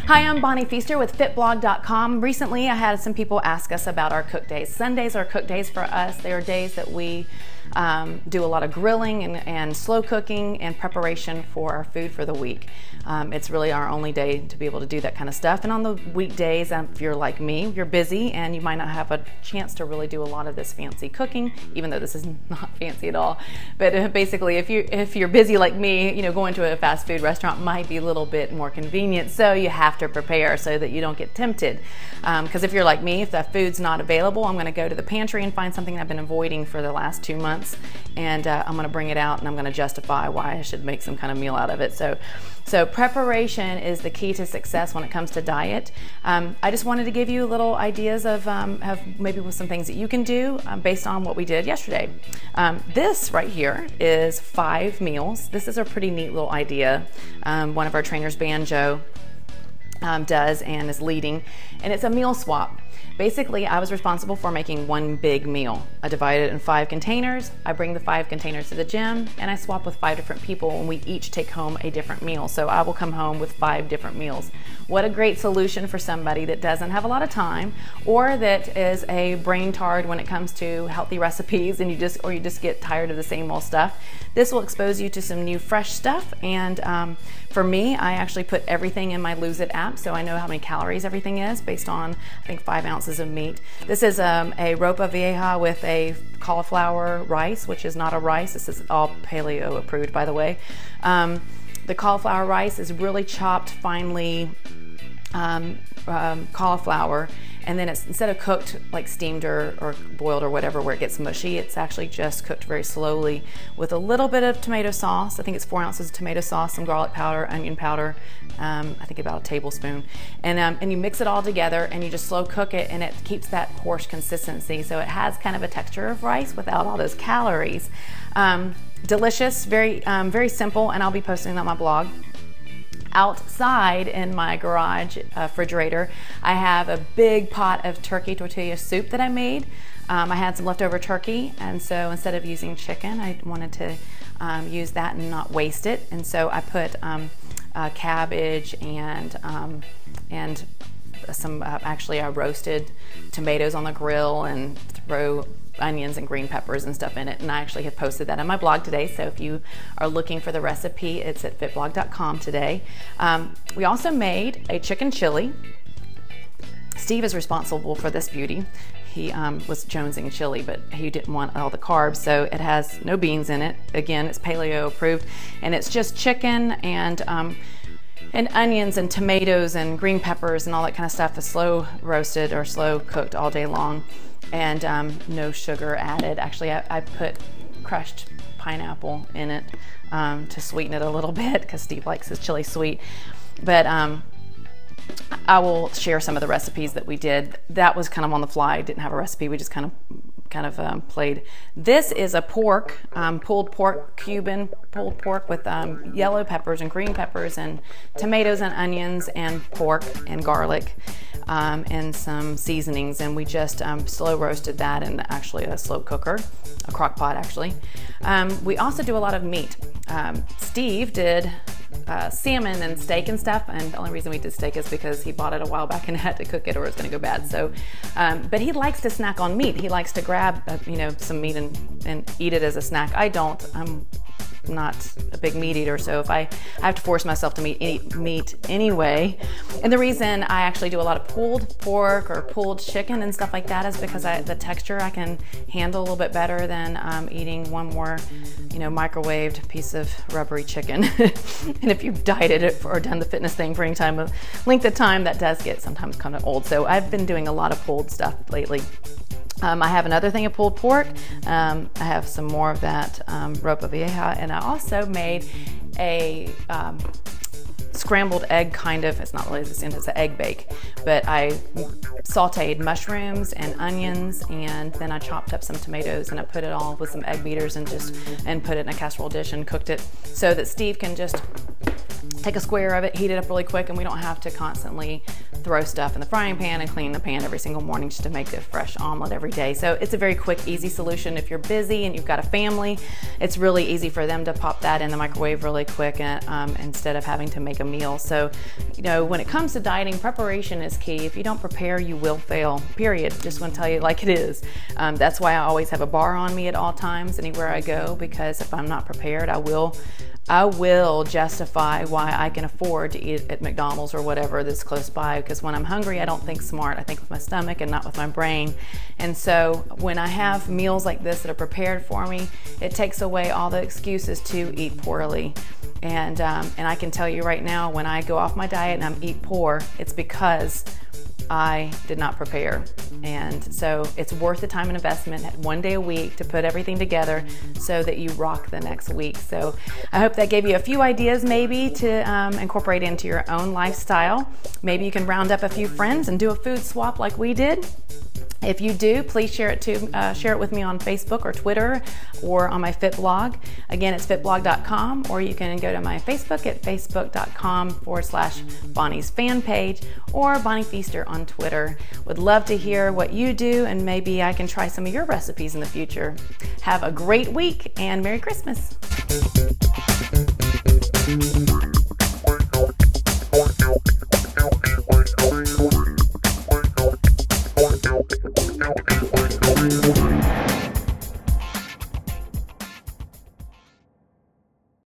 Hi, I'm Bonnie Feaster with fitblog.com. Recently, I had some people ask us about our cook days. Sundays are cook days for us. They are days that we do a lot of grilling and slow cooking and preparation for our food for the week. It's really our only day to be able to do that kind of stuff. And on the weekdays, if you're like me, you're busy and you might not have a chance to really do a lot of this fancy cooking, even though this is not fancy at all. But basically, if you're busy like me, you know, going to a fast food restaurant might be a little bit more convenient. So you have to prepare so that you don't get tempted. Because if you're like me, if that food's not available, I'm going to go to the pantry and find something I've been avoiding for the last 2 months, and I'm going to bring it out and I'm going to justify why I should make some kind of meal out of it. So preparation is the key to success when it comes to diet. I just wanted to give you little ideas of maybe with some things that you can do based on what we did yesterday. This right here is 5 meals. This is a pretty neat little idea. One of our trainers, Banjo, does and is leading, and it's a meal swap. Basically, I was responsible for making one big meal. I divide it in 5 containers. I bring the 5 containers to the gym and I swap with 5 different people, and we each take home a different meal. So I will come home with 5 different meals. What a great solution for somebody that doesn't have a lot of time, or that is a brain tard when it comes to healthy recipes and you just get tired of the same old stuff. This will expose you to some new fresh stuff, and for me, I actually put everything in my Lose It app, so I know how many calories everything is based on, I think, 5 ounces of meat. This is a ropa vieja with a cauliflower rice, which is not a rice. This is all paleo approved, by the way. The cauliflower rice is really chopped finely cauliflower, and then it's, instead of cooked like steamed or boiled or whatever where it gets mushy, it's actually just cooked very slowly with a little bit of tomato sauce. I think it's 4 ounces of tomato sauce, some garlic powder, onion powder, I think about a tablespoon, and you mix it all together and you just slow cook it, and it keeps that coarse consistency, so it has kind of a texture of rice without all those calories. Delicious, very simple, and I'll be posting it on my blog. Outside in my garage refrigerator, I have a big pot of turkey tortilla soup that I made. I had some leftover turkey, and so instead of using chicken, I wanted to use that and not waste it. And so I put cabbage and some actually I roasted tomatoes on the grill and throw onions and green peppers and stuff in it, and I actually have posted that on my blog today, so if you are looking for the recipe, it's at fitblog.com today. We also made a chicken chili. Steve is responsible for this beauty. He was jonesing chili, but he didn't want all the carbs, so it has no beans in it. Again, it's paleo approved, and it's just chicken and onions and tomatoes and green peppers and all that kind of stuff is slow roasted or slow cooked all day long, and no sugar added. Actually, I put crushed pineapple in it to sweeten it a little bit because Steve likes his chili sweet. But I will share some of the recipes that we did. That was kind of on the fly. Didn't have a recipe. We just kind of played. This is a pork, pulled pork, Cuban pulled pork with yellow peppers and green peppers and tomatoes and onions and pork and garlic and some seasonings. And we just slow roasted that in actually a slow cooker, a crock pot actually. We also do a lot of meat. Steve did salmon and steak and stuff, and the only reason we did steak is because he bought it a while back and had to cook it or it's going to go bad. So, but he likes to snack on meat. He likes to grab some meat and eat it as a snack. I don't. I'm not a big meat eater, so if I have to force myself to eat meat anyway. And the reason I actually do a lot of pulled pork or pulled chicken and stuff like that is because the texture I can handle a little bit better than eating one more microwaved piece of rubbery chicken. And if you've dieted it or done the fitness thing for any length of time, that does get sometimes kind of old. So I've been doing a lot of pulled stuff lately. I have another thing of pulled pork. I have some more of that ropa vieja, and I also made a scrambled egg kind of, it's not really the same, it's an egg bake, but I sauteed mushrooms and onions, and then I chopped up some tomatoes and I put it all with some egg beaters and put it in a casserole dish and cooked it so that Steve can just take a square of it, heat it up really quick, and we don't have to constantly throw stuff in the frying pan and clean the pan every single morning just to make a fresh omelet every day. So it's a very quick, easy solution. If you're busy and you've got a family, it's really easy for them to pop that in the microwave really quick instead of having to make a meal. So, you know, when it comes to dieting, preparation is key. If you don't prepare, you will fail, period. Just want to tell you like it is. That's why I always have a bar on me at all times, anywhere I go, because if I'm not prepared, I will justify why I can afford to eat at McDonald's or whatever that's close by, because when I'm hungry, I don't think smart. I think with my stomach and not with my brain. And so when I have meals like this that are prepared for me, it takes away all the excuses to eat poorly. And I can tell you right now, when I go off my diet and I eat poor, it's because I did not prepare. And so it's worth the time and investment, 1 day a week, to put everything together so that you rock the next week. So I hope that gave you a few ideas maybe to incorporate into your own lifestyle. Maybe you can round up a few friends and do a food swap like we did. If you do, please share it with me on Facebook or Twitter or on my Fit blog. Again, it's fitblog.com, or you can go to my Facebook at facebook.com/Bonnie's fan page or Bonnie Feaster on Twitter. Would love to hear what you do, and maybe I can try some of your recipes in the future. Have a great week and Merry Christmas. Ow.